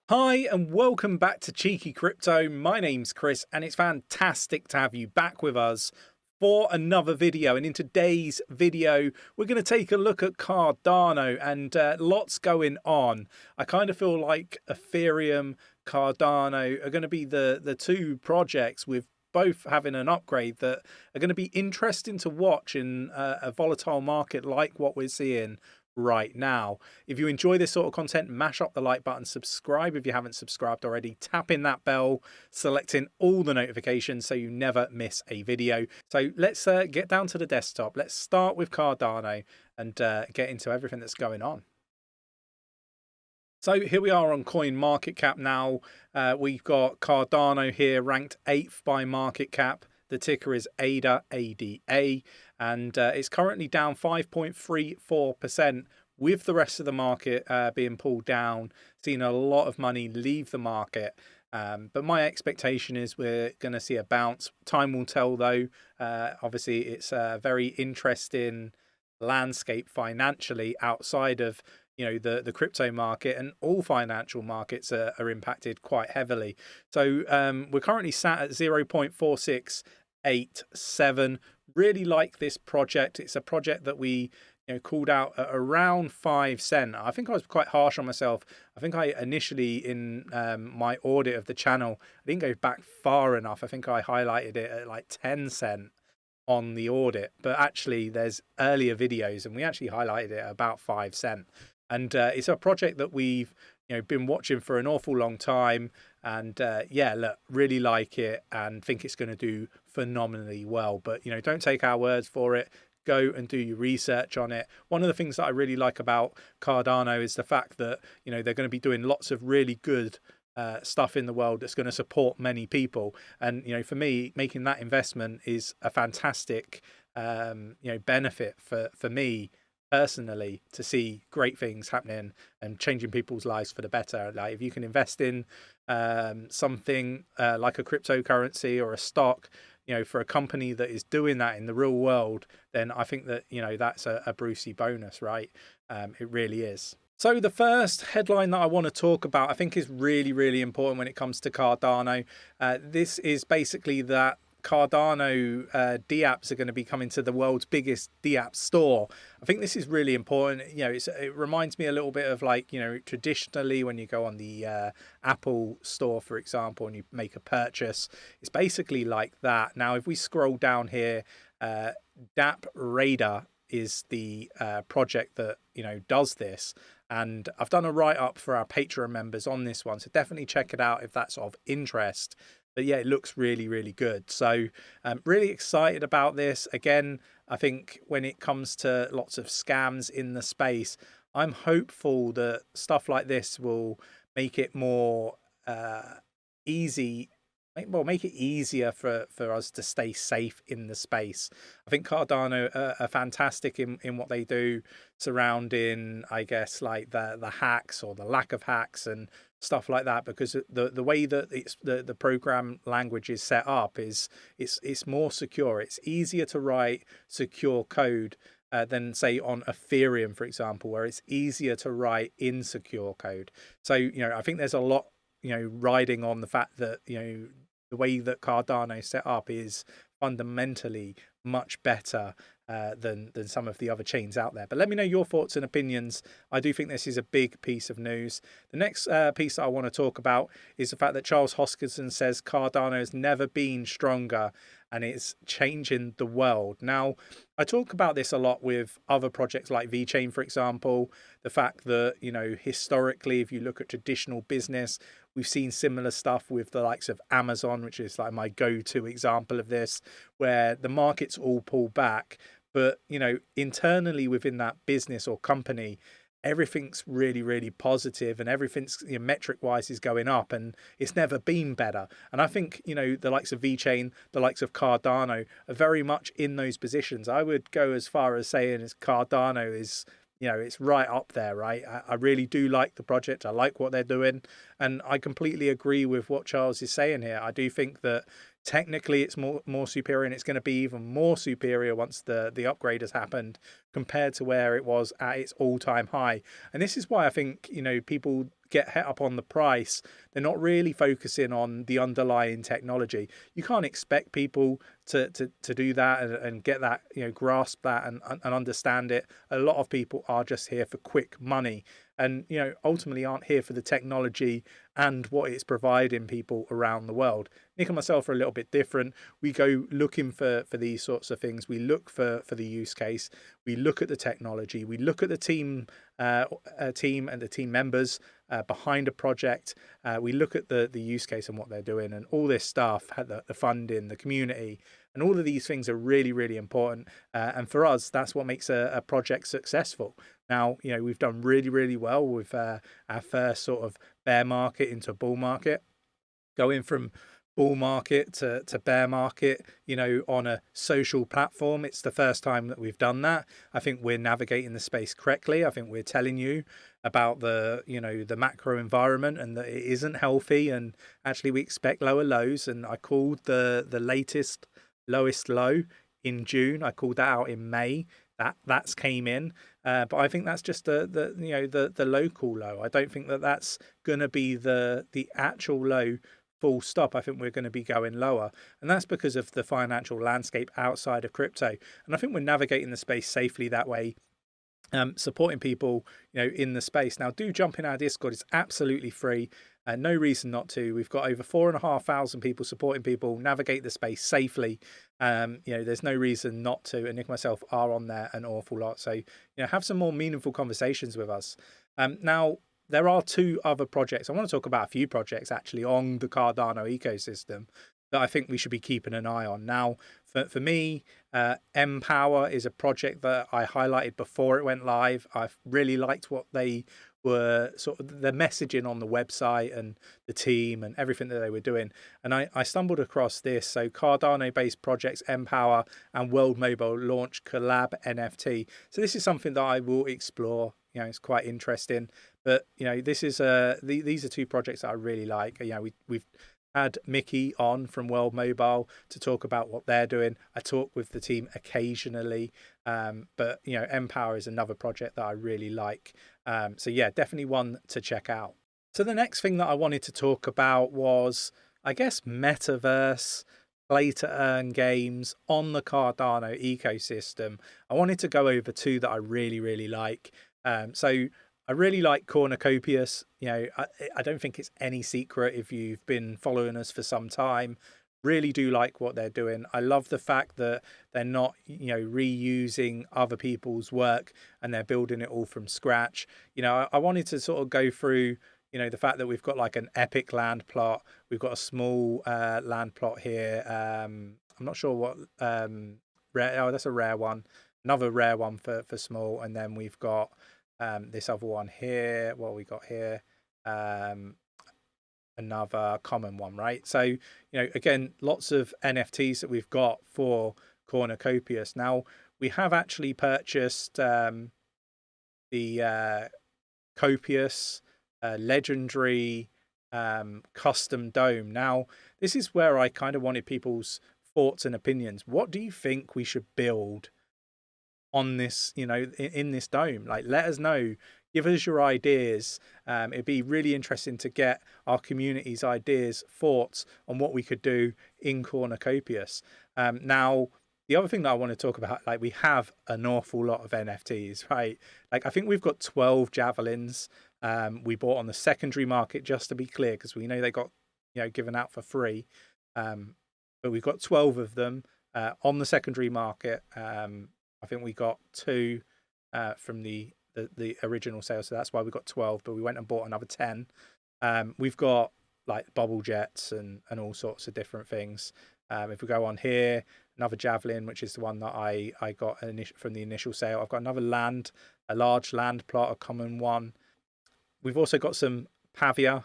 Hi and welcome back to Cheeky Crypto. My name's Chris and it's fantastic to have you back with us for another video. And in today's video, we're going to take a look at Cardano and lots going on. I kind of feel like Ethereum, Cardano are going to be the two projects with both having an upgrade that are going to be interesting to watch in a volatile market like what we're seeing right now. If you enjoy this sort of content, mash up the like button, subscribe if you haven't subscribed already, tap in that bell, selecting all the notifications so you never miss a video. So let's get down to the desktop. Let's start with Cardano and get into everything that's going on. So here we are on coin market cap now. We've got Cardano here ranked 8th by market cap. The ticker is ADA, ADA, and it's currently down 5.34%, with the rest of the market being pulled down, seeing a lot of money leave the market. But my expectation is we're going to see a bounce. Time will tell, though. Obviously, it's a very interesting landscape financially outside of the crypto market, and all financial markets are impacted quite heavily. So we're currently sat at 0.4687. Really like this project. It's a project that we called out at around 5 cents. I think I was quite harsh on myself. I think I initially in my audit of the channel, I didn't go back far enough. I think I highlighted it at like 10 cents on the audit, but actually there's earlier videos and we actually highlighted it at about 5 cents. And it's a project that we've been watching for an awful long time, and yeah, look, really like it and think it's going to do phenomenally well. But don't take our words for it. Go and do your research on it. One of the things that I really like about Cardano is the fact that they're going to be doing lots of really good stuff in the world that's going to support many people. And for me, making that investment is a fantastic benefit for me personally, to see great things happening and changing people's lives for the better. Like if you can invest in something like a cryptocurrency or a stock, for a company that is doing that in the real world, then I think that that's a Brucey bonus, right? It really is. So the first headline that I want to talk about, I think, is really important when it comes to Cardano. This is basically that Cardano dApps are going to be coming to the world's biggest dApp store. I think this is really important. It reminds me a little bit of like, traditionally when you go on the Apple store, for example, and you make a purchase, it's basically like that. Now, if we scroll down here, 𝗕𝗘𝗪𝗔𝗥𝗘 is the project that does this, and I've done a write-up for our Patreon members on this one, so definitely check it out if that's of interest. But yeah, it looks really good. So I'm really excited about this. Again, I think when it comes to lots of scams in the space, I'm hopeful that stuff like this will make it more easy. Well, make it easier for us to stay safe in the space. I think Cardano are fantastic in what they do surrounding, I guess, like the hacks or the lack of hacks and stuff like that, because the way that the program language is set up is it's more secure. It's easier to write secure code than say on Ethereum, for example, where it's easier to write insecure code. So I think there's a lot riding on the fact that the way that Cardano is set up is fundamentally much better than some of the other chains out there. But let me know your thoughts and opinions. I do think this is a big piece of news. The next piece that I want to talk about is the fact that Charles Hoskinson says Cardano has never been stronger and it's changing the world. Now, I talk about this a lot with other projects like VeChain, for example. The fact that, historically, if you look at traditional business, we've seen similar stuff with the likes of Amazon, which is like my go-to example of this, where the markets all pull back. But, internally within that business or company, everything's really positive and everything's metric wise is going up, and it's never been better. And I think the likes of VeChain, the likes of Cardano are very much in those positions. I would go as far as saying as Cardano is it's right up there, right? I really do like the project. I like what they're doing, and I completely agree with what Charles is saying here. I do think that technically it's more superior, and it's going to be even more superior once the upgrade has happened compared to where it was at its all-time high. And this is why I think people get het up on the price, they're not really focusing on the underlying technology. You can't expect people to do that and get that, grasp that and understand it. A lot of people are just here for quick money, and ultimately aren't here for the technology and what it's providing people around the world. Nick and myself are a little bit different. We go looking for these sorts of things. We look for the use case. We look at the technology. We look at the team and the team members behind a project. We look at the use case and what they're doing, and all this stuff, the funding, the community, and all of these things are really, really important. And for us, that's what makes a project successful. Now, we've done really, really well with our first sort of bear market into bull market, going from bull market to bear market, on a social platform. It's the first time that we've done that. I think we're navigating the space correctly. I think we're telling you about the macro environment and that it isn't healthy, and actually we expect lower lows. And I called the latest lowest low in June. I called that out in May. That's came in, but I think that's just the local low. I don't think that's going to be the actual low full stop. I think we're going to be going lower, and that's because of the financial landscape outside of crypto. And I think we're navigating the space safely that way, supporting people in the space. Now, do jump in our Discord. It's absolutely free. No reason not to. We've got over 4,500 people supporting people navigate the space safely. There's no reason not to. And Nick and myself are on there an awful lot. So, have some more meaningful conversations with us. Now, there are two other projects. I want to talk about a few projects actually on the Cardano ecosystem that I think we should be keeping an eye on. Now, for me, Mpower is a project that I highlighted before it went live. I've really liked what they were, sort of the messaging on the website and the team and everything that they were doing. And I stumbled across this. So Cardano-based projects Mpower and World Mobile launch collab NFT. So this is something that I will explore. It's quite interesting. But this is these are two projects that I really like. We've had Mickey on from World Mobile to talk about what they're doing. I talk with the team occasionally, but Mpower is another project that I really like. So yeah, definitely one to check out. So the next thing that I wanted to talk about was, I guess, Metaverse, play to earn games on the Cardano ecosystem. I wanted to go over two that I really, really like. So I really like 𝗕𝗘𝗪𝗧. I don't think it's any secret if you've been following us for some time. Really do like what they're doing. I love the fact that they're not, reusing other people's work and they're building it all from scratch. I wanted to sort of go through, the fact that we've got like an epic land plot. We've got a small land plot here. I'm not sure what rare. Oh, that's a rare one. Another rare one for small, and then we've got this other one here. What we got here? Another common one, right? So, again, lots of NFTs that we've got for 𝗕𝗘𝗪𝗧. Now, we have actually purchased the 𝗕𝗘𝗪𝗧 legendary custom dome. Now, this is where I kind of wanted people's thoughts and opinions. What do you think we should build on this, in this dome? Like, let us know. Give us your ideas. It'd be really interesting to get our community's ideas, thoughts on what we could do in 𝗕𝗘𝗪𝗧. Now, the other thing that I want to talk about, like, we have an awful lot of NFTs, right? Like, I think we've got 12 javelins. We bought on the secondary market, just to be clear, because we know they got, given out for free. But we've got 12 of them on the secondary market. I think we got 2 from the original sale, so that's why we got 12, but we went and bought another 10. We've got like bubble jets and all sorts of different things. If we go on here, another javelin, which is the one that I got from the initial sale. I've got another a large land plot, a common one. We've also got some Pavia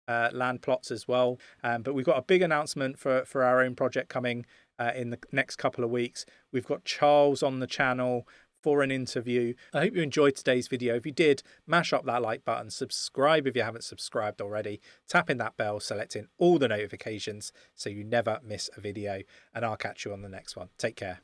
land plots as well, but we've got a big announcement for our own project coming in the next couple of weeks. We've got Charles on the channel for an interview. I hope you enjoyed today's video. If you did, mash up that like button, subscribe if you haven't subscribed already, tap in that bell, selecting all the notifications so you never miss a video, and I'll catch you on the next one. Take care.